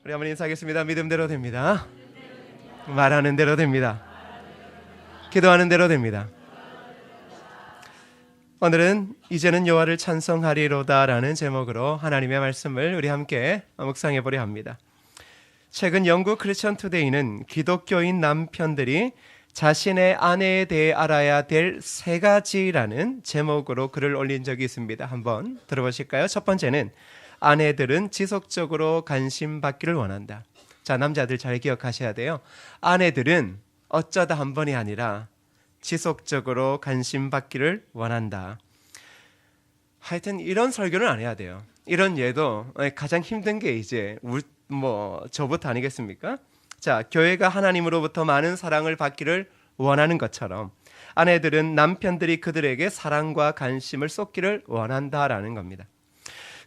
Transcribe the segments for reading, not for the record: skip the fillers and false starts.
우리 한번 인사하겠습니다. 믿음대로 됩니다. 말하는 대로 됩니다. 기도하는 대로 됩니다. 오늘은 이제는 여호와를 찬송하리로다 라는 제목으로 하나님의 말씀을 우리 함께 묵상해 보려 합니다. 최근 영국 크리스천 투데이는 기독교인 남편들이 자신의 아내에 대해 알아야 될 3가지라는 제목으로 글을 올린 적이 있습니다. 한번 들어보실까요? 첫 번째는 아내들은 지속적으로 관심 받기를 원한다. 자, 남자들 잘 기억하셔야 돼요. 아내들은 어쩌다 한 번이 아니라 지속적으로 관심 받기를 원한다. 하여튼 이런 설교는 안 해야 돼요. 이런 예도 가장 힘든 게 이제 저부터 아니겠습니까? 자, 교회가 하나님으로부터 많은 사랑을 받기를 원하는 것처럼 아내들은 남편들이 그들에게 사랑과 관심을 쏟기를 원한다라는 겁니다.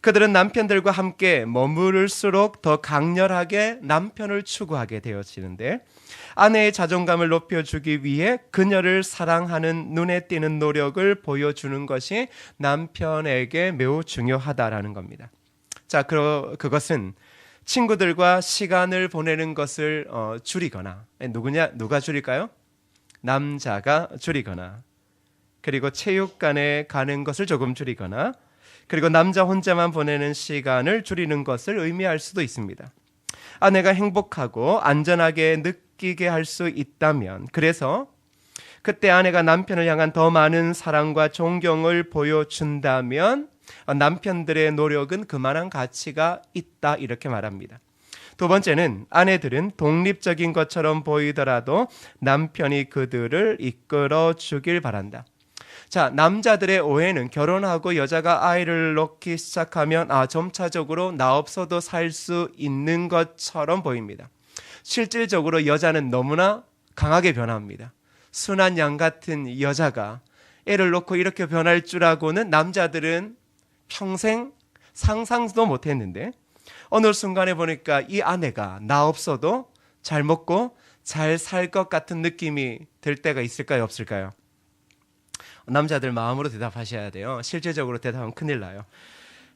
그들은 남편들과 함께 머무를수록 더 강렬하게 남편을 추구하게 되어지는데, 아내의 자존감을 높여주기 위해 그녀를 사랑하는 눈에 띄는 노력을 보여주는 것이 남편에게 매우 중요하다라는 겁니다. 자, 그것은 친구들과 시간을 보내는 것을 줄이거나, 누가 줄일까요? 남자가 줄이거나, 그리고 체육관에 가는 것을 조금 줄이거나, 그리고 남자 혼자만 보내는 시간을 줄이는 것을 의미할 수도 있습니다. 아내가 행복하고 안전하게 느끼게 할 수 있다면, 그래서 그때 아내가 남편을 향한 더 많은 사랑과 존경을 보여준다면 남편들의 노력은 그만한 가치가 있다, 이렇게 말합니다. 두 번째는 아내들은 독립적인 것처럼 보이더라도 남편이 그들을 이끌어 주길 바란다. 자, 남자들의 오해는 결혼하고 여자가 아이를 낳기 시작하면 점차적으로 나 없어도 살 수 있는 것처럼 보입니다. 실질적으로 여자는 너무나 강하게 변합니다. 순한 양 같은 여자가 애를 낳고 이렇게 변할 줄하고는 남자들은 평생 상상도 못했는데, 어느 순간에 보니까 이 아내가 나 없어도 잘 먹고 잘 살 것 같은 느낌이 들 때가 있을까요, 없을까요? 남자들 마음으로 대답하셔야 돼요. 실질적으로 대답하면 큰일 나요.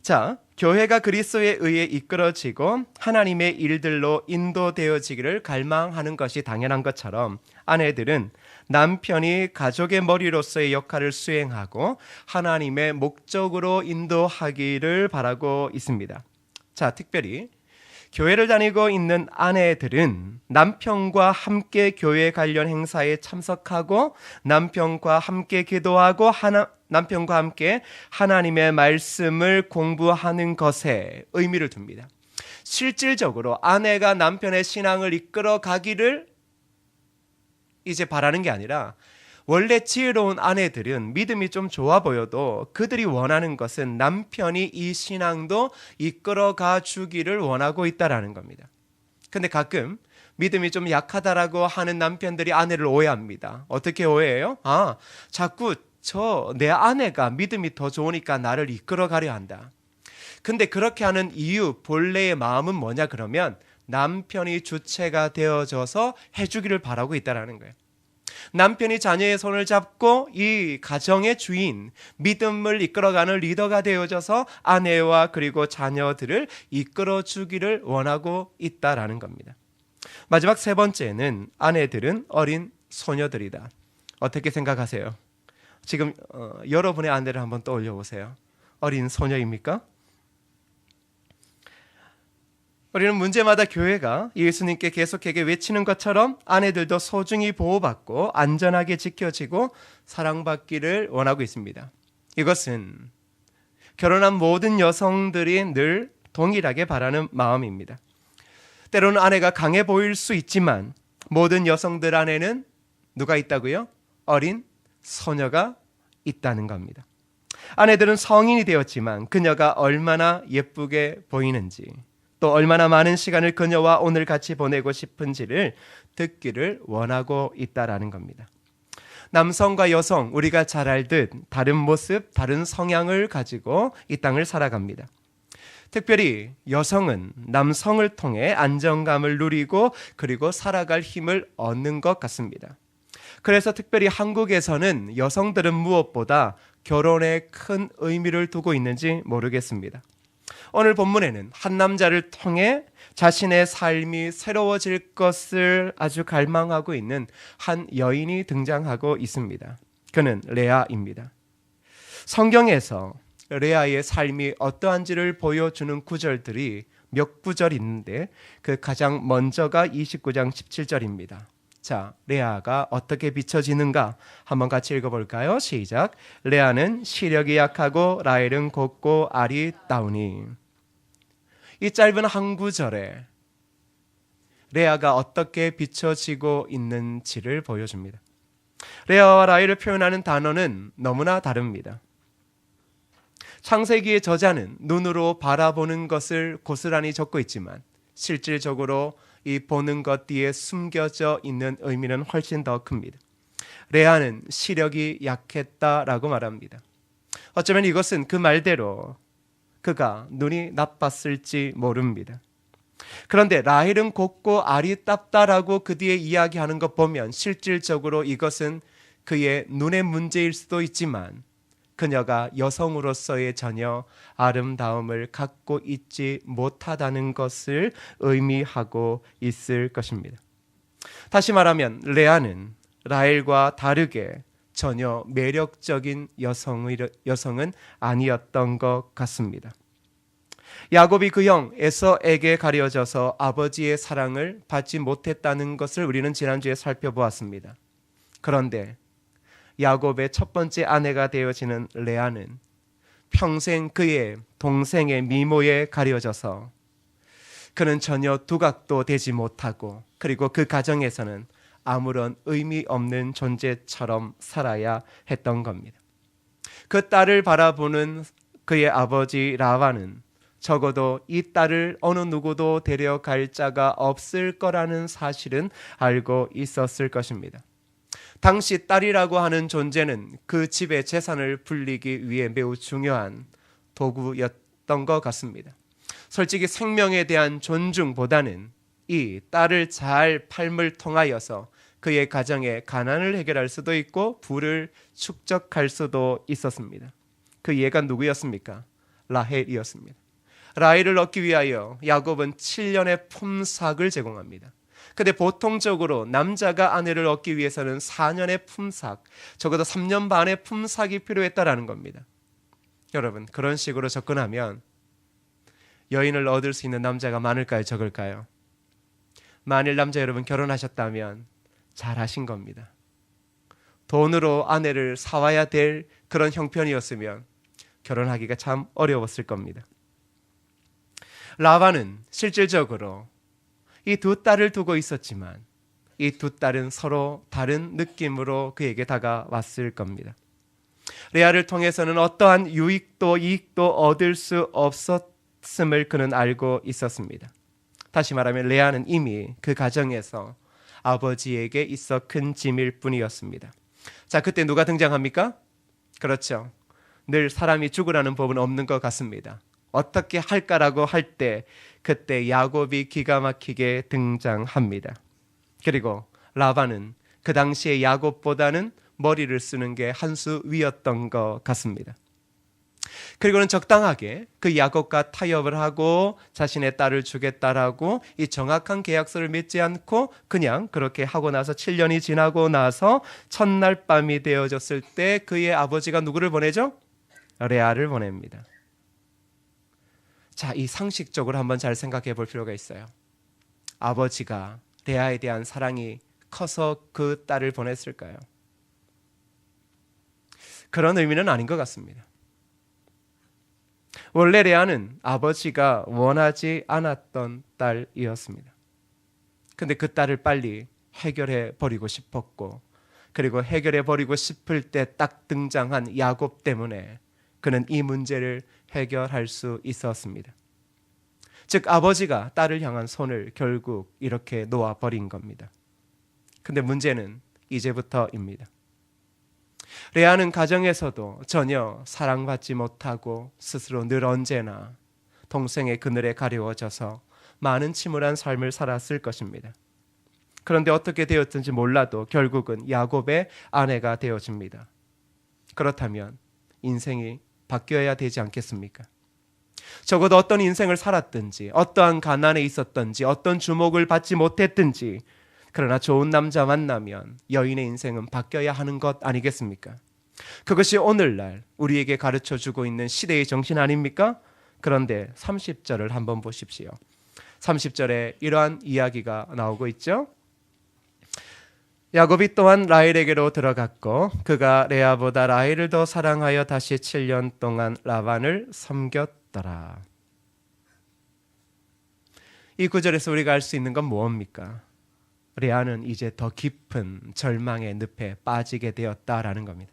자, 교회가 그리스도에 의해 이끌어지고 하나님의 일들로 인도되어지기를 갈망하는 것이 당연한 것처럼 아내들은 남편이 가족의 머리로서의 역할을 수행하고 하나님의 목적으로 인도하기를 바라고 있습니다. 자, 특별히 교회를 다니고 있는 아내들은 남편과 함께 교회 관련 행사에 참석하고 남편과 함께 기도하고 남편과 함께 하나님의 말씀을 공부하는 것에 의미를 둡니다. 실질적으로 아내가 남편의 신앙을 이끌어 가기를 이제 바라는 게 아니라, 원래 지혜로운 아내들은 믿음이 좀 좋아 보여도 그들이 원하는 것은 남편이 이 신앙도 이끌어가 주기를 원하고 있다라는 겁니다. 근데 가끔 믿음이 좀 약하다라고 하는 남편들이 아내를 오해합니다. 어떻게 오해해요? 자꾸 내 아내가 믿음이 더 좋으니까 나를 이끌어가려 한다. 근데 그렇게 하는 이유, 본래의 마음은 뭐냐 그러면 남편이 주체가 되어져서 해주기를 바라고 있다라는 거예요. 남편이 자녀의 손을 잡고 이 가정의 주인, 믿음을 이끌어가는 리더가 되어져서 아내와 그리고 자녀들을 이끌어주기를 원하고 있다라는 겁니다. 마지막 3번째는 아내들은 어린 소녀들이다. 어떻게 생각하세요? 지금 여러분의 아내를 한번 떠올려 보세요. 어린 소녀입니까? 우리는 문제마다 교회가 예수님께 계속하게 외치는 것처럼 아내들도 소중히 보호받고 안전하게 지켜지고 사랑받기를 원하고 있습니다. 이것은 결혼한 모든 여성들이 늘 동일하게 바라는 마음입니다. 때로는 아내가 강해 보일 수 있지만 모든 여성들 안에는 누가 있다고요? 어린 소녀가 있다는 겁니다. 아내들은 성인이 되었지만 그녀가 얼마나 예쁘게 보이는지, 또 얼마나 많은 시간을 그녀와 오늘 같이 보내고 싶은지를 듣기를 원하고 있다라는 겁니다. 남성과 여성, 우리가 잘 알듯 다른 모습, 다른 성향을 가지고 이 땅을 살아갑니다. 특별히 여성은 남성을 통해 안정감을 누리고 그리고 살아갈 힘을 얻는 것 같습니다. 그래서 특별히 한국에서는 여성들은 무엇보다 결혼에 큰 의미를 두고 있는지 모르겠습니다. 오늘 본문에는 한 남자를 통해 자신의 삶이 새로워질 것을 아주 갈망하고 있는 한 여인이 등장하고 있습니다. 그는 레아입니다. 성경에서 레아의 삶이 어떠한지를 보여주는 구절들이 몇 구절 있는데 그 가장 먼저가 29장 17절입니다. 자, 레아가 어떻게 비춰지는가 한번 같이 읽어볼까요? 시작. 레아는 시력이 약하고 라헬은 곱고 알이 따우니. 이 짧은 한 구절에 레아가 어떻게 비춰지고 있는지를 보여줍니다. 레아와 라헬을 표현하는 단어는 너무나 다릅니다. 창세기의 저자는 눈으로 바라보는 것을 고스란히 적고 있지만 실질적으로 이 보는 것 뒤에 숨겨져 있는 의미는 훨씬 더 큽니다. 레아는 시력이 약했다라고 말합니다. 어쩌면 이것은 그 말대로 그가 눈이 나빴을지 모릅니다. 그런데 라헬은 곱고 알이 땄다라고 그 뒤에 이야기하는 것 보면 실질적으로 이것은 그의 눈의 문제일 수도 있지만 그녀가 여성으로서의 전혀 아름다움을 갖고 있지 못하다는 것을 의미하고 있을 것입니다. 다시 말하면 레아는 라헬과 다르게 전혀 매력적인 여성은 아니었던 것 같습니다. 야곱이 그 형 에서에게 가려져서 아버지의 사랑을 받지 못했다는 것을 우리는 지난주에 살펴보았습니다. 그런데 야곱의 첫 번째 아내가 되어지는 레아는 평생 그의 동생의 미모에 가려져서 그는 전혀 두각도 되지 못하고 그리고 그 가정에서는 아무런 의미 없는 존재처럼 살아야 했던 겁니다. 그 딸을 바라보는 그의 아버지 라반은 적어도 이 딸을 어느 누구도 데려갈 자가 없을 거라는 사실은 알고 있었을 것입니다. 당시 딸이라고 하는 존재는 그 집의 재산을 불리기 위해 매우 중요한 도구였던 것 같습니다. 솔직히 생명에 대한 존중보다는 이 딸을 잘 팔물 통하여서 그의 가정의 가난을 해결할 수도 있고 부를 축적할 수도 있었습니다. 그 얘가 누구였습니까? 라헬이었습니다. 라헬을 얻기 위하여 야곱은 7년의 품삯을 제공합니다. 근데 보통적으로 남자가 아내를 얻기 위해서는 4년의 품삯, 적어도 3년 반의 품삯이 필요했다라는 겁니다. 여러분, 그런 식으로 접근하면 여인을 얻을 수 있는 남자가 많을까요? 적을까요? 만일 남자 여러분 결혼하셨다면 잘하신 겁니다. 돈으로 아내를 사와야 될 그런 형편이었으면 결혼하기가 참 어려웠을 겁니다. 라반은 실질적으로 이 두 딸을 두고 있었지만 이 두 딸은 서로 다른 느낌으로 그에게 다가왔을 겁니다. 레아를 통해서는 어떠한 유익도 이익도 얻을 수 없었음을 그는 알고 있었습니다. 다시 말하면 레아는 이미 그 가정에서 아버지에게 있어 큰 짐일 뿐이었습니다. 자, 그때 누가 등장합니까? 그렇죠. 늘 사람이 죽으라는 법은 없는 것 같습니다. 어떻게 할까라고 할 때 그때 야곱이 기가 막히게 등장합니다. 그리고 라반은 그 당시에 야곱보다는 머리를 쓰는 게 한 수 위였던 것 같습니다. 그리고는 적당하게 그 야곱과 타협을 하고 자신의 딸을 주겠다라고 이 정확한 계약서를 맺지 않고 그냥 그렇게 하고 나서 7년이 지나고 나서 첫날 밤이 되어졌을 때 그의 아버지가 누구를 보내죠? 레아를 보냅니다. 자, 이 상식적으로 한번 잘 생각해 볼 필요가 있어요. 아버지가 레아에 대한 사랑이 커서 그 딸을 보냈을까요? 그런 의미는 아닌 것 같습니다. 원래 레아는 아버지가 원하지 않았던 딸이었습니다. 근데 그 딸을 빨리 해결해 버리고 싶었고, 그리고 해결해 버리고 싶을 때 딱 등장한 야곱 때문에 그는 이 문제를 해결할 수 있었습니다. 즉 아버지가 딸을 향한 손을 결국 이렇게 놓아버린 겁니다. 근데 문제는 이제부터입니다. 레아는 가정에서도 전혀 사랑받지 못하고 스스로 늘 언제나 동생의 그늘에 가려워져서 많은 침울한 삶을 살았을 것입니다. 그런데 어떻게 되었든지 몰라도 결국은 야곱의 아내가 되어집니다. 그렇다면 인생이 바뀌어야 되지 않겠습니까? 적어도 어떤 인생을 살았든지, 어떠한 가난에 있었든지, 어떤 주목을 받지 못했든지, 그러나 좋은 남자 만나면 여인의 인생은 바뀌어야 하는 것 아니겠습니까? 그것이 오늘날 우리에게 가르쳐주고 있는 시대의 정신 아닙니까? 그런데 30절을 한번 보십시오. 30절에 이러한 이야기가 나오고 있죠. 야곱이 또한 라헬에게로 들어갔고 그가 레아보다 라헬을 더 사랑하여 다시 7년 동안 라반을 섬겼더라. 이 구절에서 우리가 알 수 있는 건 무엇입니까? 레아는 이제 더 깊은 절망의 늪에 빠지게 되었다라는 겁니다.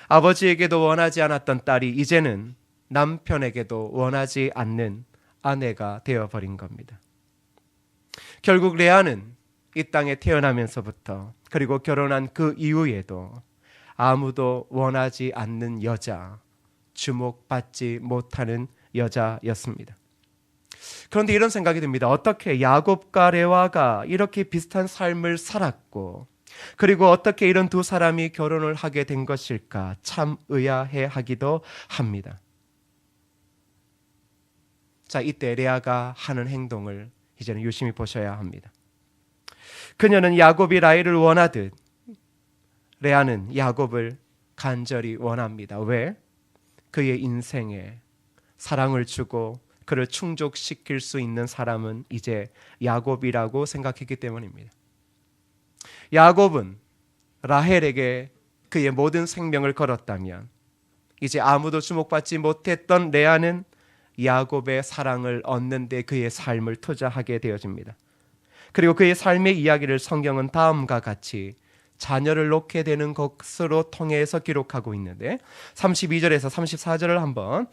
아버지에게도 원하지 않았던 딸이 이제는 남편에게도 원하지 않는 아내가 되어버린 겁니다. 결국 레아는 이 땅에 태어나면서부터 그리고 결혼한 그 이후에도 아무도 원하지 않는 여자, 주목받지 못하는 여자였습니다. 그런데 이런 생각이 듭니다. 어떻게 야곱과 레아가 이렇게 비슷한 삶을 살았고 그리고 어떻게 이런 두 사람이 결혼을 하게 된 것일까 참 의아해하기도 합니다. 자, 이때 레아가 하는 행동을 이제는 유심히 보셔야 합니다. 그녀는 야곱이 라헬을 원하듯 레아는 야곱을 간절히 원합니다. 왜? 그의 인생에 사랑을 주고 그를 충족시킬 수 있는 사람은 이제 야곱이라고 생각했기 때문입니다. 야곱은 라헬에게 그의 모든 생명을 걸었다면 이제 아무도 주목받지 못했던 레아는 야곱의 사랑을 얻는 데 그의 삶을 투자하게 되어집니다. 그리고 그의 삶의 이야기를 성경은 다음과 같이 자녀를 놓게 되는 것으로 통해서 기록하고 있는데 32절에서 34절을 한번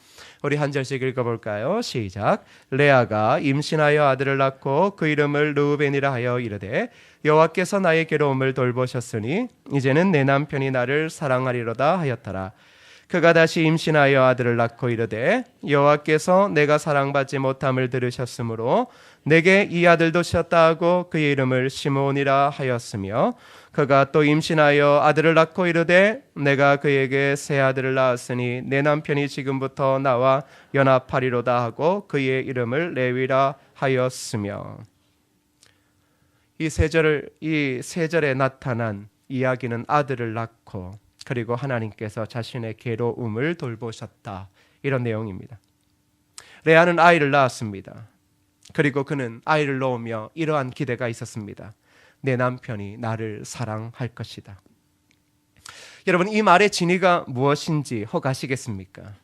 우리 한 절씩 읽어볼까요? 시작. 레아가 임신하여 아들을 낳고 그 이름을 르우벤이라 하여 이르되 여호와께서 나의 괴로움을 돌보셨으니 이제는 내 남편이 나를 사랑하리로다 하였더라. 그가 다시 임신하여 아들을 낳고 이르되 여호와께서 내가 사랑받지 못함을 들으셨으므로 내게 이 아들도 주셨다 하고 그의 이름을 시므온이라 하였으며 그가 또 임신하여 아들을 낳고 이르되 내가 그에게 새 아들을 낳았으니 내 남편이 지금부터 나와 연합하리로다 하고 그의 이름을 레위라 하였으며. 이 세 절에 나타난 이야기는 아들을 낳고 그리고 하나님께서 자신의 괴로움을 돌보셨다, 이런 내용입니다. 레아는 아이를 낳았습니다. 그리고 그는 아이를 놓으며 이러한 기대가 있었습니다. 내 남편이 나를 사랑할 것이다. 여러분, 이 말의 진위가 무엇인지 혹아시겠습니까?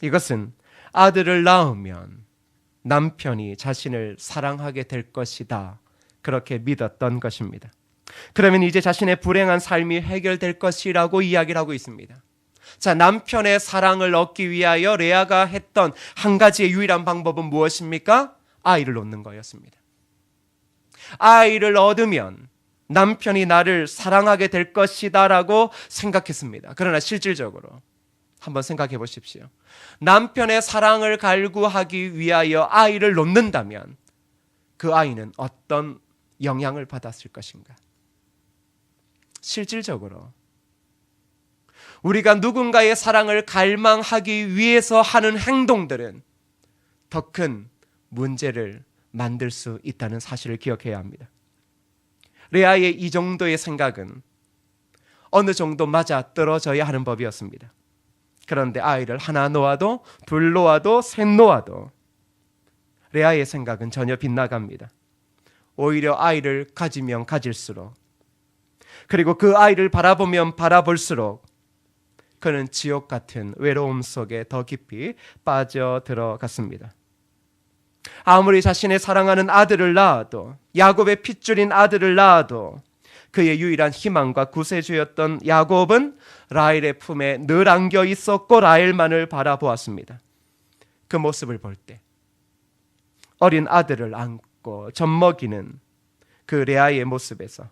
이것은 아들을 낳으면 남편이 자신을 사랑하게 될 것이다, 그렇게 믿었던 것입니다. 그러면 이제 자신의 불행한 삶이 해결될 것이라고 이야기를 하고 있습니다. 자, 남편의 사랑을 얻기 위하여 레아가 했던 한 가지의 유일한 방법은 무엇입니까? 아이를 놓는 거였습니다. 아이를 얻으면 남편이 나를 사랑하게 될 것이다 라고 생각했습니다. 그러나 실질적으로 한번 생각해 보십시오. 남편의 사랑을 갈구하기 위하여 아이를 놓는다면 그 아이는 어떤 영향을 받았을 것인가? 실질적으로 우리가 누군가의 사랑을 갈망하기 위해서 하는 행동들은 더 큰 문제를 만들 수 있다는 사실을 기억해야 합니다. 레아의 이 정도의 생각은 어느 정도 맞아떨어져야 하는 법이었습니다. 그런데 아이를 하나 놓아도 둘 놓아도 셋 놓아도 레아의 생각은 전혀 빗나갑니다. 오히려 아이를 가지면 가질수록 그리고 그 아이를 바라보면 바라볼수록 그는 지옥 같은 외로움 속에 더 깊이 빠져들어갔습니다. 아무리 자신의 사랑하는 아들을 낳아도, 야곱의 핏줄인 아들을 낳아도 그의 유일한 희망과 구세주였던 야곱은 라헬의 품에 늘 안겨 있었고 라헬만을 바라보았습니다. 그 모습을 볼 때 어린 아들을 안고 젖먹이는 그 레아의 모습에서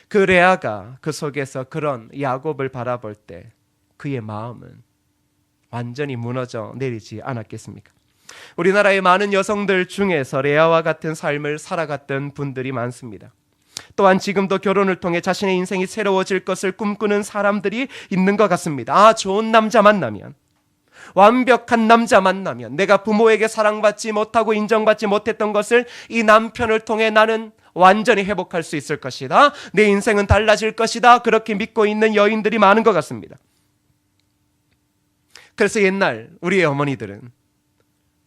그 레아가 그 속에서 그런 야곱을 바라볼 때 그의 마음은 완전히 무너져 내리지 않았겠습니까? 우리나라의 많은 여성들 중에서 레아와 같은 삶을 살아갔던 분들이 많습니다. 또한 지금도 결혼을 통해 자신의 인생이 새로워질 것을 꿈꾸는 사람들이 있는 것 같습니다. 좋은 남자 만나면, 완벽한 남자 만나면 내가 부모에게 사랑받지 못하고 인정받지 못했던 것을 이 남편을 통해 나는 완전히 회복할 수 있을 것이다. 내 인생은 달라질 것이다. 그렇게 믿고 있는 여인들이 많은 것 같습니다. 그래서 옛날 우리의 어머니들은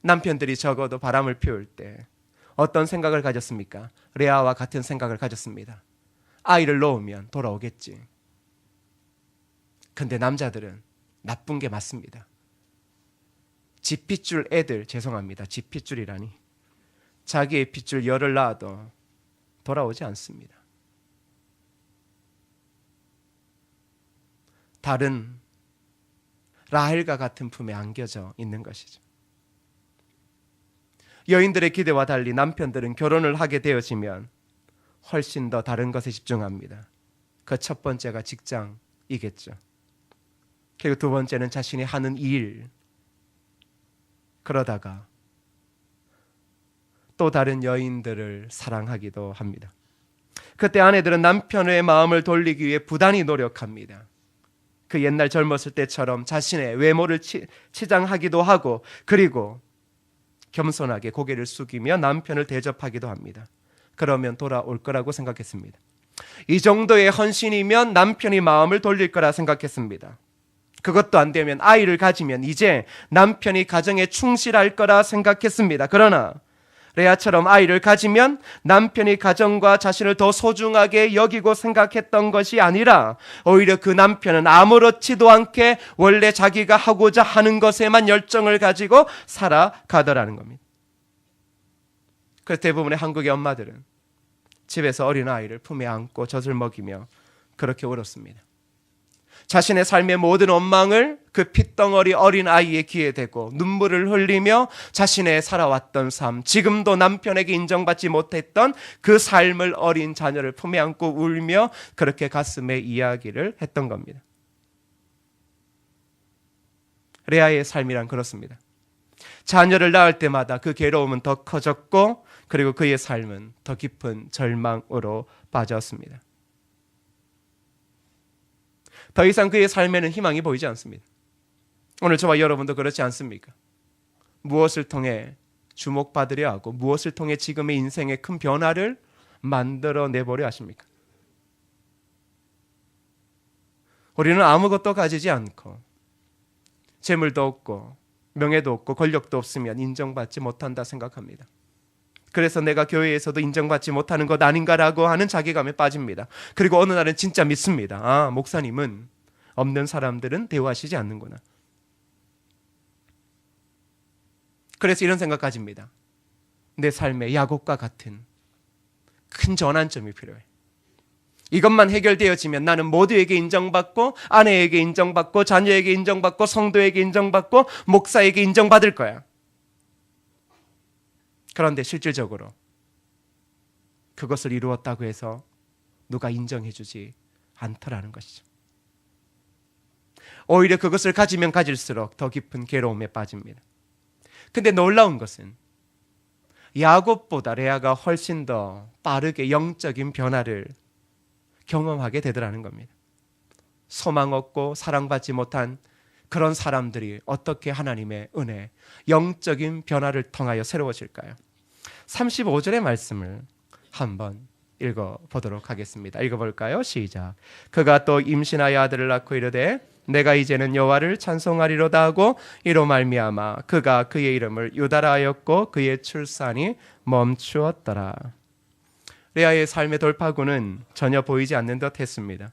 남편들이 적어도 바람을 피울 때 어떤 생각을 가졌습니까? 레아와 같은 생각을 가졌습니다. 아이를 놓으면 돌아오겠지. 근데 남자들은 나쁜 게 맞습니다. 지 핏줄 애들, 죄송합니다. 지 핏줄이라니. 자기의 핏줄 열을 낳아도 돌아오지 않습니다. 다른 라헬과 같은 품에 안겨져 있는 것이죠. 여인들의 기대와 달리 남편들은 결혼을 하게 되어지면 훨씬 더 다른 것에 집중합니다. 그 첫 번째가 직장이겠죠. 그리고 두 번째는 자신이 하는 일. 그러다가 또 다른 여인들을 사랑하기도 합니다. 그때 아내들은 남편의 마음을 돌리기 위해 부단히 노력합니다. 그 옛날 젊었을 때처럼 자신의 외모를 치장하기도 하고, 그리고 겸손하게 고개를 숙이며 남편을 대접하기도 합니다. 그러면 돌아올 거라고 생각했습니다. 이 정도의 헌신이면 남편이 마음을 돌릴 거라 생각했습니다. 그것도 안 되면 아이를 가지면 이제 남편이 가정에 충실할 거라 생각했습니다. 그러나 레아처럼 아이를 가지면 남편이 가정과 자신을 더 소중하게 여기고 생각했던 것이 아니라 오히려 그 남편은 아무렇지도 않게 원래 자기가 하고자 하는 것에만 열정을 가지고 살아가더라는 겁니다. 그래서 대부분의 한국의 엄마들은 집에서 어린아이를 품에 안고 젖을 먹이며 그렇게 울었습니다. 자신의 삶의 모든 원망을 그 핏덩어리 어린아이의 귀에 대고 눈물을 흘리며 자신의 살아왔던 삶, 지금도 남편에게 인정받지 못했던 그 삶을 어린 자녀를 품에 안고 울며 그렇게 가슴에 이야기를 했던 겁니다. 레아의 삶이란 그렇습니다. 자녀를 낳을 때마다 그 괴로움은 더 커졌고, 그리고 그의 삶은 더 깊은 절망으로 빠졌습니다. 더 이상 그의 삶에는 희망이 보이지 않습니다. 오늘 저와 여러분도 그렇지 않습니까? 무엇을 통해 주목받으려 하고 무엇을 통해 지금의 인생에 큰 변화를 만들어내보려 하십니까? 우리는 아무것도 가지지 않고 재물도 없고 명예도 없고 권력도 없으면 인정받지 못한다 생각합니다. 그래서 내가 교회에서도 인정받지 못하는 것 아닌가라고 하는 자괴감에 빠집니다. 그리고 어느 날은 진짜 믿습니다. 아, 목사님은 없는 사람들은 대우하시지 않는구나. 그래서 이런 생각 가집니다. 내 삶의 야곱과 같은 큰 전환점이 필요해. 이것만 해결되어지면 나는 모두에게 인정받고, 아내에게 인정받고, 자녀에게 인정받고, 성도에게 인정받고, 목사에게 인정받을 거야. 그런데 실질적으로 그것을 이루었다고 해서 누가 인정해주지 않더라는 것이죠. 오히려 그것을 가지면 가질수록 더 깊은 괴로움에 빠집니다. 근데 놀라운 것은 야곱보다 레아가 훨씬 더 빠르게 영적인 변화를 경험하게 되더라는 겁니다. 소망 없고 사랑받지 못한 그런 사람들이 어떻게 하나님의 은혜, 영적인 변화를 통하여 새로워질까요? 35절의 말씀을 한번 읽어보도록 하겠습니다. 읽어볼까요? 시작. 그가 또 임신하여 아들을 낳고 이르되 내가 이제는 여호와를 찬송하리로다 하고 이로 말미암아 그가 그의 이름을 유다라 하였고 그의 출산이 멈추었더라. 레아의 삶의 돌파구는 전혀 보이지 않는 듯 했습니다.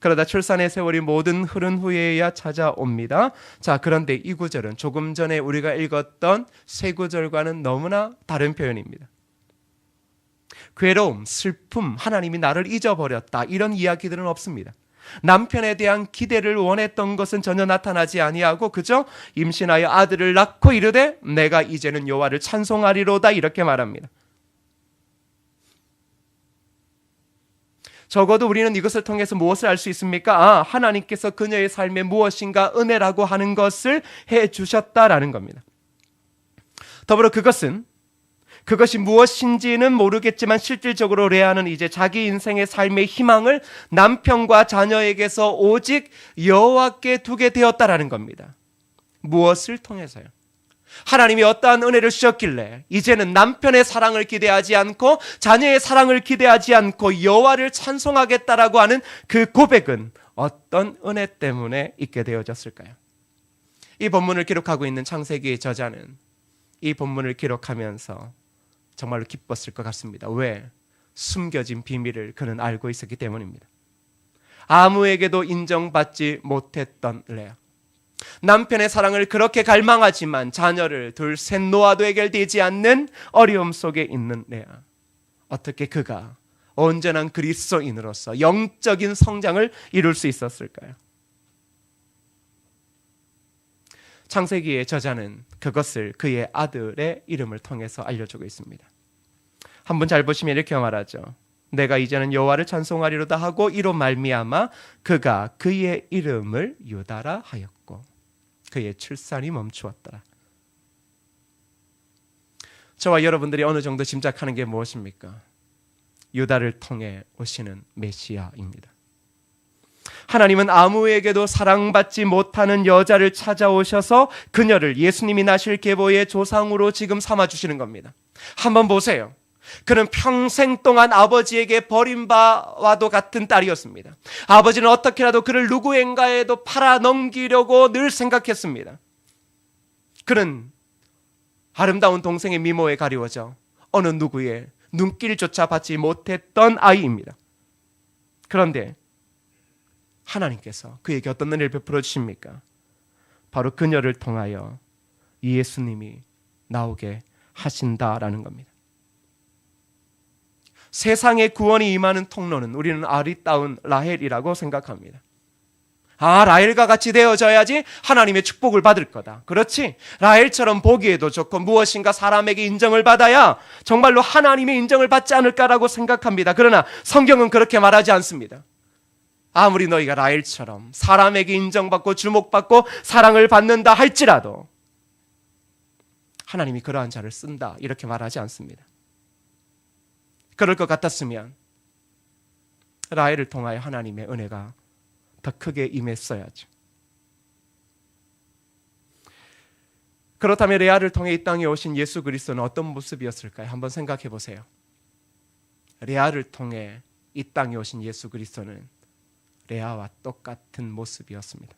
그러다 출산의 세월이 모든 흐른 후에야 찾아옵니다. 자, 그런데 이 구절은 조금 전에 우리가 읽었던 세 구절과는 너무나 다른 표현입니다. 괴로움, 슬픔, 하나님이 나를 잊어버렸다, 이런 이야기들은 없습니다. 남편에 대한 기대를 원했던 것은 전혀 나타나지 아니하고 그저 임신하여 아들을 낳고 이르되 내가 이제는 여호와를 찬송하리로다, 이렇게 말합니다. 적어도 우리는 이것을 통해서 무엇을 알 수 있습니까? 아, 하나님께서 그녀의 삶에 무엇인가 은혜라고 하는 것을 해주셨다라는 겁니다. 더불어 그것이 무엇인지는 모르겠지만 실질적으로 레아는 이제 자기 인생의 삶의 희망을 남편과 자녀에게서 오직 여호와께 두게 되었다라는 겁니다. 무엇을 통해서요? 하나님이 어떠한 은혜를 주셨길래 이제는 남편의 사랑을 기대하지 않고 자녀의 사랑을 기대하지 않고 여호와를 찬송하겠다라고 하는 그 고백은 어떤 은혜 때문에 있게 되어졌을까요? 이 본문을 기록하고 있는 창세기의 저자는 이 본문을 기록하면서 정말로 기뻤을 것 같습니다. 왜? 숨겨진 비밀을 그는 알고 있었기 때문입니다. 아무에게도 인정받지 못했던 레아, 남편의 사랑을 그렇게 갈망하지만 자녀를 둘 셋 놓아도 해결되지 않는 어려움 속에 있는 레아, 어떻게 그가 온전한 그리스도인으로서 영적인 성장을 이룰 수 있었을까요? 창세기의 저자는 그것을 그의 아들의 이름을 통해서 알려주고 있습니다. 한번 잘 보시면 이렇게 말하죠. 내가 이제는 여호와를 찬송하리로다 하고 이로 말미암아 그가 그의 이름을 유다라 하였고 그의 출산이 멈추었더라. 저와 여러분들이 어느 정도 짐작하는 게 무엇입니까? 유다를 통해 오시는 메시아입니다. 하나님은 아무에게도 사랑받지 못하는 여자를 찾아오셔서 그녀를 예수님이 나실 계보의 조상으로 지금 삼아주시는 겁니다. 한번 보세요. 그는 평생 동안 아버지에게 버림바와도 같은 딸이었습니다. 아버지는 어떻게라도 그를 누구인가에도 팔아 넘기려고 늘 생각했습니다. 그는 아름다운 동생의 미모에 가리워져 어느 누구의 눈길조차 받지 못했던 아이입니다. 그런데 하나님께서 그에게 어떤 은혜를 베풀어 주십니까? 바로 그녀를 통하여 예수님이 나오게 하신다라는 겁니다. 세상의 구원이 임하는 통로는 우리는 아리따운 라헬이라고 생각합니다. 라헬과 같이 되어져야지 하나님의 축복을 받을 거다. 그렇지? 라헬처럼 보기에도 좋고 무엇인가 사람에게 인정을 받아야 정말로 하나님의 인정을 받지 않을까라고 생각합니다. 그러나 성경은 그렇게 말하지 않습니다. 아무리 너희가 라헬처럼 사람에게 인정받고 주목받고 사랑을 받는다 할지라도 하나님이 그러한 자를 쓴다 이렇게 말하지 않습니다. 그럴 것 같았으면 라헬을 통하여 하나님의 은혜가 더 크게 임했어야죠. 그렇다면 레아를 통해 이 땅에 오신 예수 그리스도는 어떤 모습이었을까요? 한번 생각해 보세요. 레아를 통해 이 땅에 오신 예수 그리스도는 레아와 똑같은 모습이었습니다.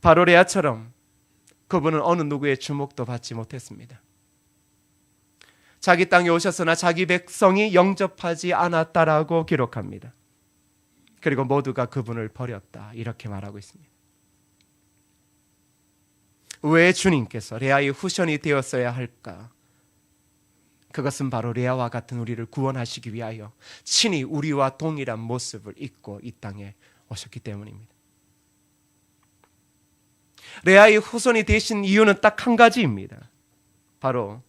바로 레아처럼 그분은 어느 누구의 주목도 받지 못했습니다. 자기 땅에 오셨으나 자기 백성이 영접하지 않았다라고 기록합니다. 그리고 모두가 그분을 버렸다 이렇게 말하고 있습니다. 왜 주님께서 레아의 후손이 되었어야 할까? 그것은 바로 레아와 같은 우리를 구원하시기 위하여 친히 우리와 동일한 모습을 입고 이 땅에 오셨기 때문입니다. 레아의 후손이 되신 이유는 딱 한 가지입니다. 바로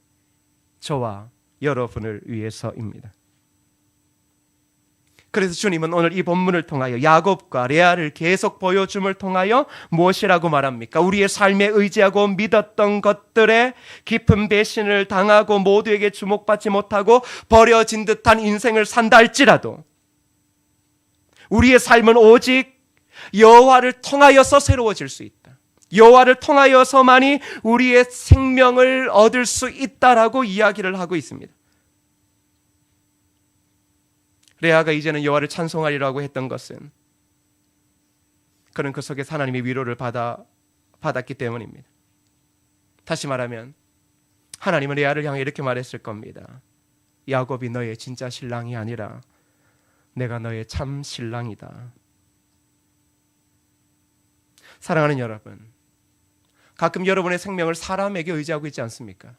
저와 여러분을 위해서입니다. 그래서 주님은 오늘 이 본문을 통하여 야곱과 레아를 계속 보여줌을 통하여 무엇이라고 말합니까? 우리의 삶에 의지하고 믿었던 것들에 깊은 배신을 당하고 모두에게 주목받지 못하고 버려진 듯한 인생을 산다 할지라도 우리의 삶은 오직 여호와를 통하여서 새로워질 수 있다. 여호와를 통하여서만이 우리의 생명을 얻을 수 있다라고 이야기를 하고 있습니다. 레아가 이제는 여호와를 찬송하리라고 했던 것은 그는 그 속에 하나님의 위로를 받았기 때문입니다. 다시 말하면 하나님은 레아를 향해 이렇게 말했을 겁니다. 야곱이 너의 진짜 신랑이 아니라 내가 너의 참 신랑이다. 사랑하는 여러분, 가끔 여러분의 생명을 사람에게 의지하고 있지 않습니까?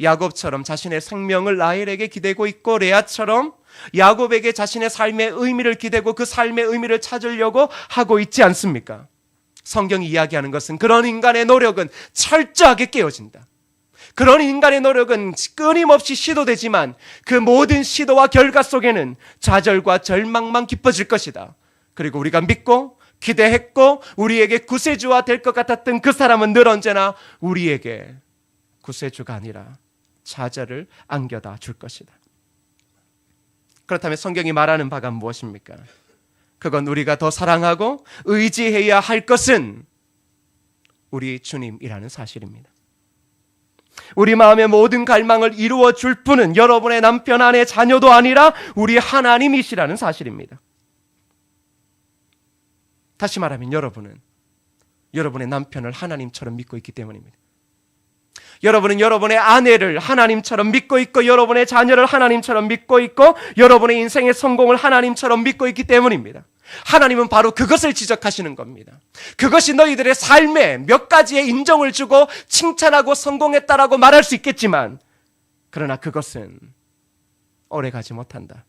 야곱처럼 자신의 생명을 라헬에게 기대고 있고 레아처럼 야곱에게 자신의 삶의 의미를 기대고 그 삶의 의미를 찾으려고 하고 있지 않습니까? 성경이 이야기하는 것은 그런 인간의 노력은 철저하게 깨어진다. 그런 인간의 노력은 끊임없이 시도되지만 그 모든 시도와 결과 속에는 좌절과 절망만 깊어질 것이다. 그리고 우리가 믿고 기대했고 우리에게 구세주가 될 것 같았던 그 사람은 늘 언제나 우리에게 구세주가 아니라 좌절을 안겨다 줄 것이다. 그렇다면 성경이 말하는 바가 무엇입니까? 그건 우리가 더 사랑하고 의지해야 할 것은 우리 주님이라는 사실입니다. 우리 마음의 모든 갈망을 이루어 줄 분은 여러분의 남편, 아내, 자녀도 아니라 우리 하나님이시라는 사실입니다. 다시 말하면 여러분은 여러분의 남편을 하나님처럼 믿고 있기 때문입니다. 여러분은 여러분의 아내를 하나님처럼 믿고 있고, 여러분의 자녀를 하나님처럼 믿고 있고, 여러분의 인생의 성공을 하나님처럼 믿고 있기 때문입니다. 하나님은 바로 그것을 지적하시는 겁니다. 그것이 너희들의 삶에 몇 가지의 인정을 주고 칭찬하고 성공했다라고 말할 수 있겠지만, 그러나 그것은 오래가지 못한다.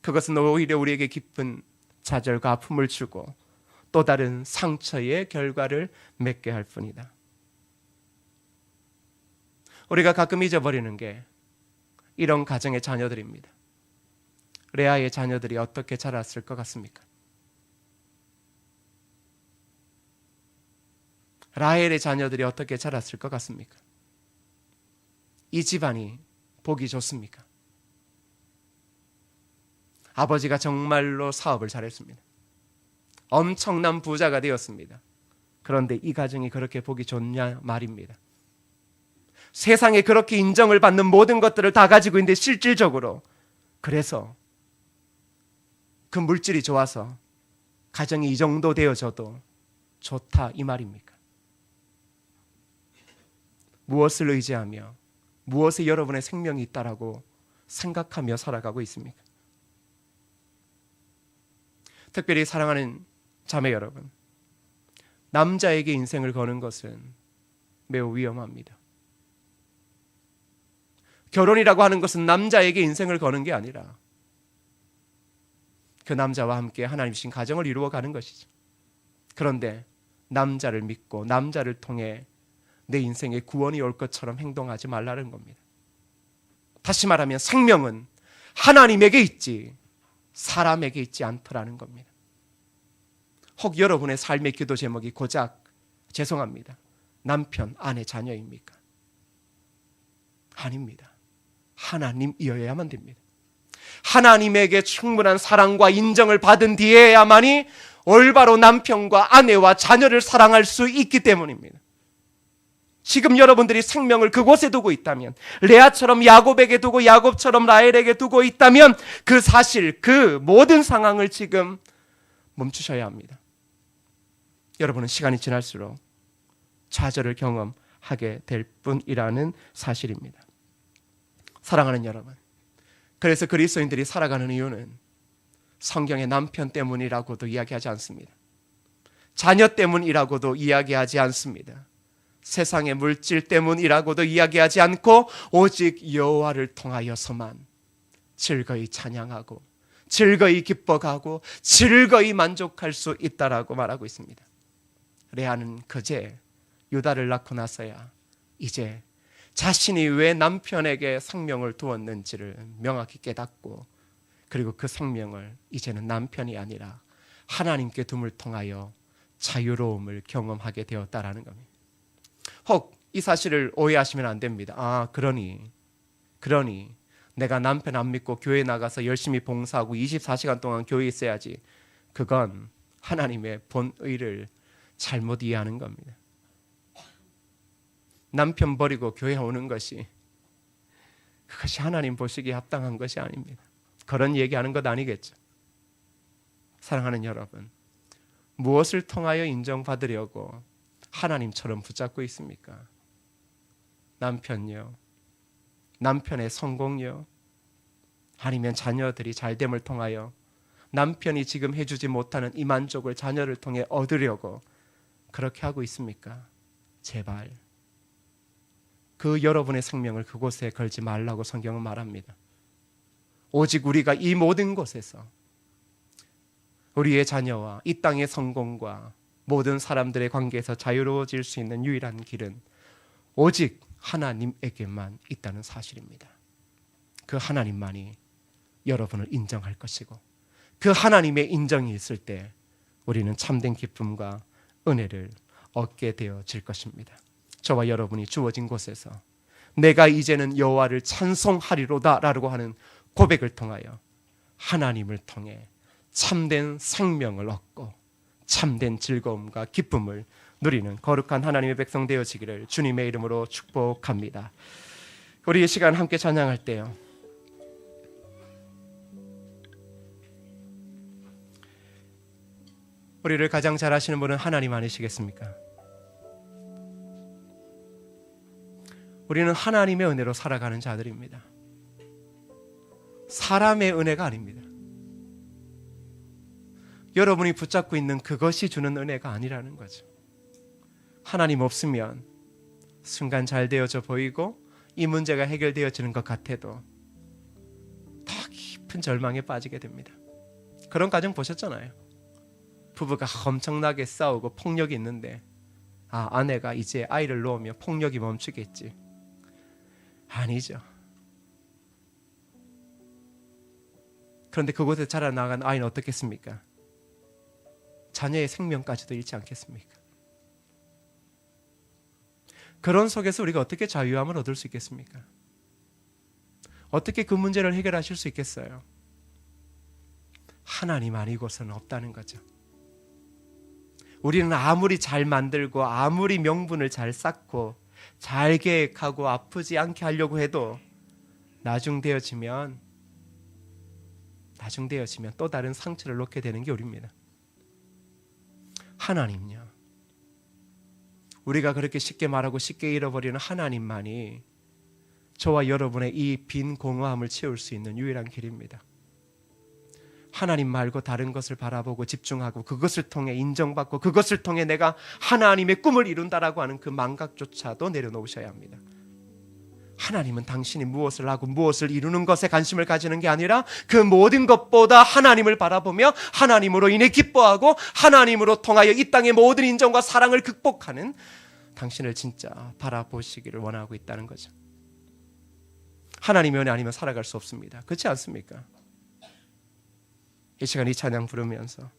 그것은 오히려 우리에게 깊은 좌절과 아픔을 주고 또 다른 상처의 결과를 맺게 할 뿐이다. 우리가 가끔 잊어버리는 게 이런 가정의 자녀들입니다. 레아의 자녀들이 어떻게 자랐을 것 같습니까? 라헬의 자녀들이 어떻게 자랐을 것 같습니까? 이 집안이 보기 좋습니까? 아버지가 정말로 사업을 잘했습니다. 엄청난 부자가 되었습니다. 그런데 이 가정이 그렇게 보기 좋냐 말입니다. 세상에 그렇게 인정을 받는 모든 것들을 다 가지고 있는데 실질적으로 그래서 그 물질이 좋아서 가정이 이 정도 되어져도 좋다 이 말입니까? 무엇을 의지하며 무엇에 여러분의 생명이 있다라고 생각하며 살아가고 있습니까? 특별히 사랑하는 자매 여러분, 남자에게 인생을 거는 것은 매우 위험합니다. 결혼이라고 하는 것은 남자에게 인생을 거는 게 아니라 그 남자와 함께 하나님 주신 가정을 이루어가는 것이죠. 그런데 남자를 믿고 남자를 통해 내 인생에 구원이 올 것처럼 행동하지 말라는 겁니다. 다시 말하면 생명은 하나님에게 있지 사람에게 있지 않더라는 겁니다. 혹 여러분의 삶의 기도 제목이 고작 죄송합니다, 남편, 아내, 자녀입니까? 아닙니다. 하나님이어야만 됩니다. 하나님에게 충분한 사랑과 인정을 받은 뒤에야만이 올바로 남편과 아내와 자녀를 사랑할 수 있기 때문입니다. 지금 여러분들이 생명을 그곳에 두고 있다면, 레아처럼 야곱에게 두고 야곱처럼 라헬에게 두고 있다면 그 사실, 그 모든 상황을 지금 멈추셔야 합니다. 여러분은 시간이 지날수록 좌절을 경험하게 될 뿐이라는 사실입니다. 사랑하는 여러분, 그래서 그리스도인들이 살아가는 이유는 성경의 남편 때문이라고도 이야기하지 않습니다. 자녀 때문이라고도 이야기하지 않습니다. 세상의 물질 때문이라고도 이야기하지 않고 오직 여호와를 통하여서만 즐거이 찬양하고 즐거이 기뻐가고 즐거이 만족할 수 있다라고 말하고 있습니다. 레아는 그제 유다를 낳고 나서야 이제 자신이 왜 남편에게 생명을 두었는지를 명확히 깨닫고, 그리고 그 생명을 이제는 남편이 아니라 하나님께 둠을 통하여 자유로움을 경험하게 되었다라는 겁니다. 혹 이 사실을 오해하시면 안 됩니다. 그러니 내가 남편 안 믿고 교회 나가서 열심히 봉사하고 24시간 동안 교회에 있어야지. 그건 하나님의 본의를 잘못 이해하는 겁니다. 남편 버리고 교회 오는 것이, 그것이 하나님 보시기에 합당한 것이 아닙니다. 그런 얘기하는 것 아니겠죠. 사랑하는 여러분, 무엇을 통하여 인정받으려고 하나님처럼 붙잡고 있습니까? 남편요? 남편의 성공요? 아니면 자녀들이 잘됨을 통하여 남편이 지금 해주지 못하는 이 만족을 자녀를 통해 얻으려고 그렇게 하고 있습니까? 제발 그 여러분의 생명을 그곳에 걸지 말라고 성경은 말합니다. 오직 우리가 이 모든 곳에서 우리의 자녀와 이 땅의 성공과 모든 사람들의 관계에서 자유로워질 수 있는 유일한 길은 오직 하나님에게만 있다는 사실입니다. 그 하나님만이 여러분을 인정할 것이고, 그 하나님의 인정이 있을 때 우리는 참된 기쁨과 은혜를 얻게 되어질 것입니다. 저와 여러분이 주어진 곳에서 내가 이제는 여호와를 찬송하리로다라고 하는 고백을 통하여 하나님을 통해 참된 생명을 얻고 참된 즐거움과 기쁨을 누리는 거룩한 하나님의 백성 되어지기를 주님의 이름으로 축복합니다. 우리 이 시간 함께 찬양할 때요, 우리를 가장 잘 아시는 분은 하나님 아니시겠습니까? 우리는 하나님의 은혜로 살아가는 자들입니다. 사람의 은혜가 아닙니다. 여러분이 붙잡고 있는 그것이 주는 은혜가 아니라는 거죠. 하나님 없으면 순간 잘 되어져 보이고 이 문제가 해결되어지는 것 같아도 더 깊은 절망에 빠지게 됩니다. 그런 가정 보셨잖아요. 부부가 엄청나게 싸우고 폭력이 있는데 아내가 이제 아이를 놓으면 폭력이 멈추겠지. 아니죠. 그런데 그곳에 자라나간 아이는 어떻겠습니까? 자녀의 생명까지도 잃지 않겠습니까? 그런 속에서 우리가 어떻게 자유함을 얻을 수 있겠습니까? 어떻게 그 문제를 해결하실 수 있겠어요? 하나님 아니고서는 없다는 거죠. 우리는 아무리 잘 만들고 아무리 명분을 잘 쌓고 잘 계획하고 아프지 않게 하려고 해도 나중 되어지면 또 다른 상처를 놓게 되는 게 우리입니다. 하나님요, 우리가 그렇게 쉽게 말하고 쉽게 잃어버리는 하나님만이 저와 여러분의 이 빈 공허함을 채울 수 있는 유일한 길입니다. 하나님 말고 다른 것을 바라보고 집중하고 그것을 통해 인정받고 그것을 통해 내가 하나님의 꿈을 이룬다라고 하는 그 망각조차도 내려놓으셔야 합니다. 하나님은 당신이 무엇을 하고 무엇을 이루는 것에 관심을 가지는 게 아니라 그 모든 것보다 하나님을 바라보며 하나님으로 인해 기뻐하고 하나님으로 통하여 이 땅의 모든 인정과 사랑을 극복하는 당신을 진짜 바라보시기를 원하고 있다는 거죠. 하나님의 은혜 아니면 살아갈 수 없습니다. 그렇지 않습니까? 이 시간 이 찬양 부르면서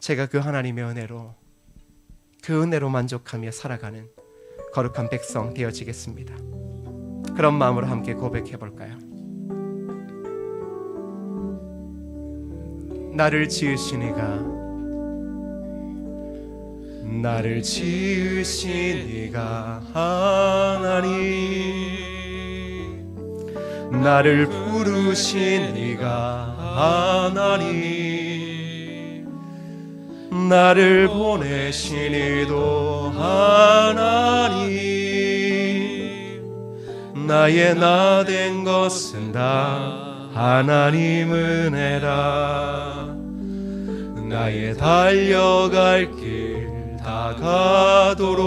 제가 그 하나님의 은혜로 그 은혜로 만족하며 살아가는 거룩한 백성 되어지겠습니다. 그런 마음으로 함께 고백해 볼까요? 나를 지으신 이가 하나님, 나를 부르신 이가 하나님, 나를 보내신 이도 하나님, 나의 나 된 것은 다 하나님 은혜라. 나의 달려갈 길 다 가도록,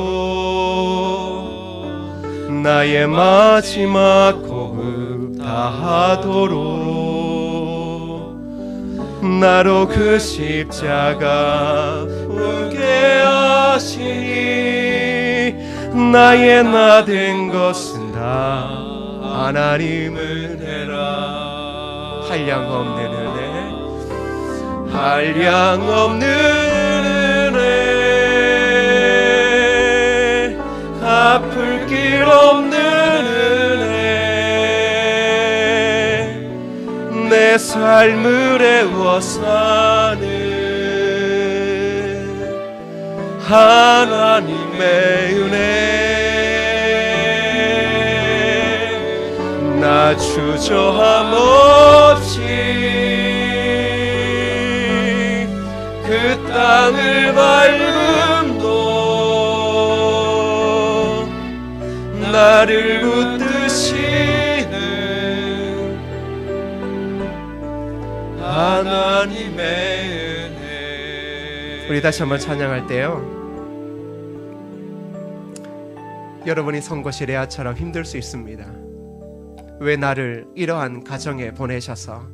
나의 마지막 호흡 다 하도록, 나로 그 십자가 울게 하시니, 나의 나 된 것은 다 하나님 은혜라. 한량없는 은혜, 한량없는 은혜, 갚을 길 없는 은혜, 내 삶을 애워 사는 하나님의 은혜, 나 주저함 없이 그 땅을 밟음도 나를 붙드시는 하나님의 은혜. 우리 다시 한번 찬양할 때요, 여러분이 선고시 레아처럼 힘들 수 있습니다. 왜 나를 이러한 가정에 보내셔서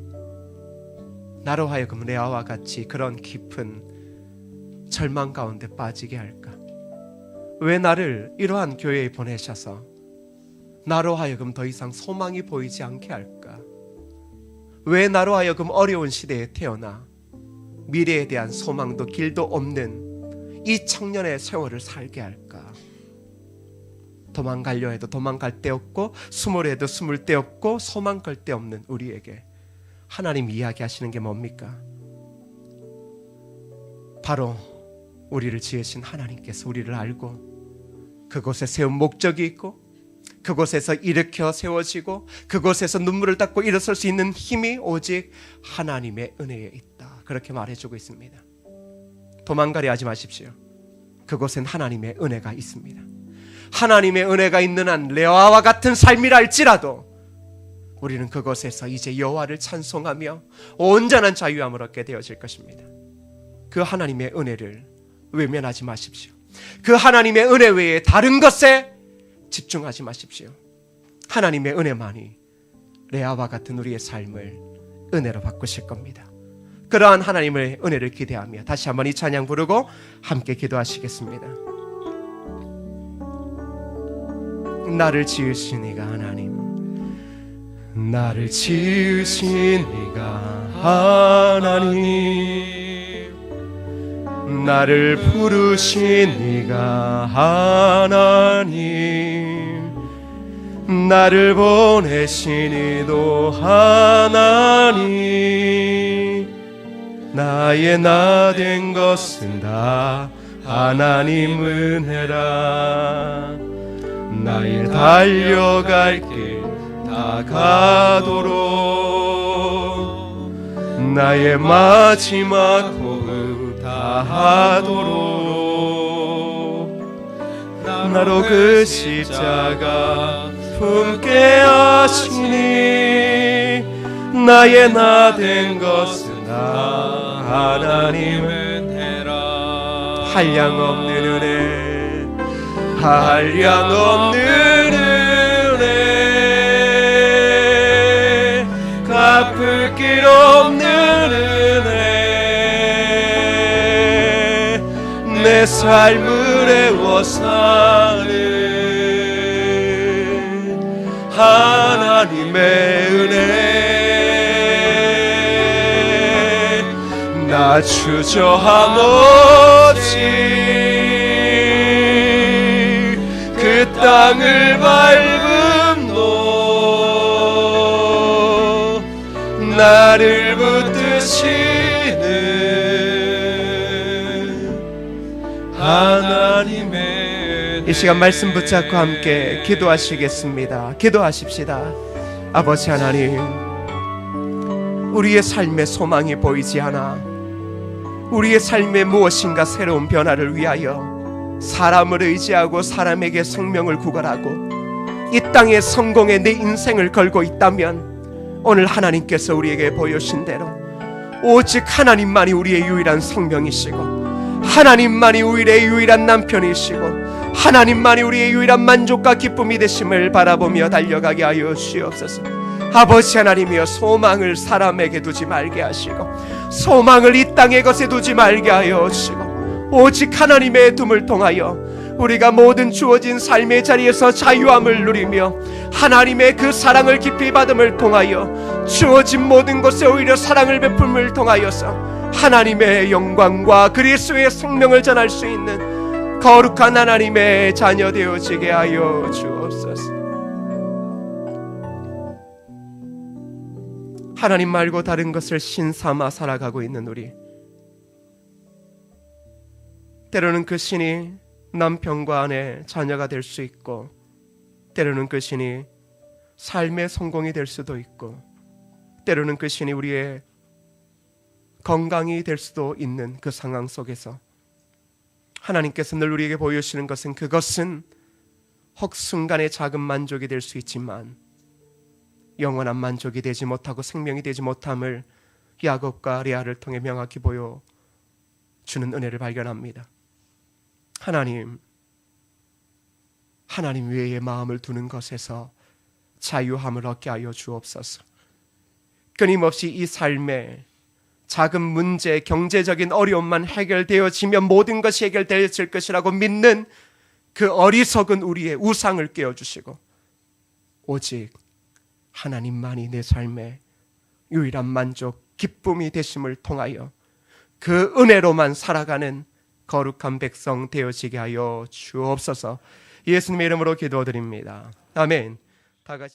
나로 하여금 레아와 같이 그런 깊은 절망 가운데 빠지게 할까? 왜 나를 이러한 교회에 보내셔서 나로 하여금 더 이상 소망이 보이지 않게 할까? 왜 나로 하여금 어려운 시대에 태어나 미래에 대한 소망도 길도 없는 이 청년의 세월을 살게 할까? 도망가려 해도 도망갈 데 없고 숨으려 해도 숨을 데 없고 소망 걸 데 없는 우리에게 하나님 이야기하시는 게 뭡니까? 바로 우리를 지으신 하나님께서 우리를 알고 그곳에 세운 목적이 있고 그곳에서 일으켜 세워지고 그곳에서 눈물을 닦고 일어설 수 있는 힘이 오직 하나님의 은혜에 있다. 그렇게 말해주고 있습니다. 도망가려 하지 마십시오. 그곳엔 하나님의 은혜가 있습니다. 하나님의 은혜가 있는 한 레아와 같은 삶이라 할지라도 우리는 그곳에서 이제 여호와를 찬송하며 온전한 자유함을 얻게 되어질 것입니다. 그 하나님의 은혜를 외면하지 마십시오. 그 하나님의 은혜 외에 다른 것에 집중하지 마십시오. 하나님의 은혜만이 레아와 같은 우리의 삶을 은혜로 바꾸실 겁니다. 그러한 하나님의 은혜를 기대하며 다시 한번 이 찬양 부르고 함께 기도하시겠습니다. 나를 지으신 이가 하나님, 나를 지으신 이가 하나님, 나를 부르신 이가 하나님, 나를 보내신 이도 하나님, 나의 나 된 것은 다 하나님 은혜라. 나의 달려갈 길 다 가도록, 나의 마지막 호흡 다 하도록, 나로 그 십자가 품게 하시니, 나의 나 된 것은 다 하나님 은혜라. 한량없는 은혜, 한량없는 은혜, 갚을 길 없는 은혜, 내 삶을 애워 사는 하나님의 은혜. 나 주저함 없이 그 땅을 밟음도 나를 붙드시는 하나님의. 이 시간 말씀 붙잡고 함께 기도하시겠습니다. 기도하십시다. 아버지 하나님, 우리의 삶의 소망이 보이지 않아 우리의 삶에 무엇인가 새로운 변화를 위하여 사람을 의지하고 사람에게 생명을 구걸하고 이 땅의 성공에 내 인생을 걸고 있다면, 오늘 하나님께서 우리에게 보여주신 대로 오직 하나님만이 우리의 유일한 생명이시고, 하나님만이 우리의 유일한 남편이시고, 하나님만이 우리의 유일한 만족과 기쁨이 되심을 바라보며 달려가게 하여 주옵소서. 아버지 하나님이여, 소망을 사람에게 두지 말게 하시고 소망을 이 땅의 것에 두지 말게 하여 주시고, 오직 하나님의 둠을 통하여 우리가 모든 주어진 삶의 자리에서 자유함을 누리며 하나님의 그 사랑을 깊이 받음을 통하여 주어진 모든 것에 오히려 사랑을 베품을 통하여서 하나님의 영광과 그리스도의 생명을 전할 수 있는 거룩한 하나님의 자녀 되어지게 하여 주옵소서. 하나님 말고 다른 것을 신삼아 살아가고 있는 우리, 때로는 그 신이 남편과 아내, 자녀가 될 수 있고, 때로는 그 신이 삶의 성공이 될 수도 있고, 때로는 그 신이 우리의 건강이 될 수도 있는 그 상황 속에서 하나님께서 늘 우리에게 보여주시는 것은, 그것은 혹 순간의 작은 만족이 될 수 있지만 영원한 만족이 되지 못하고 생명이 되지 못함을 야곱과 레아를 통해 명확히 보여주는 은혜를 발견합니다. 하나님 외에 마음을 두는 것에서 자유함을 얻게 하여 주옵소서. 끊임없이 이 삶에 작은 문제, 경제적인 어려움만 해결되어지면 모든 것이 해결되어질 것이라고 믿는 그 어리석은 우리의 우상을 깨워주시고, 오직 하나님만이 내 삶의 유일한 만족, 기쁨이 되심을 통하여 그 은혜로만 살아가는 거룩한 백성 되어지게 하여 주옵소서. 예수님의 이름으로 기도드립니다. 아멘. 다 같이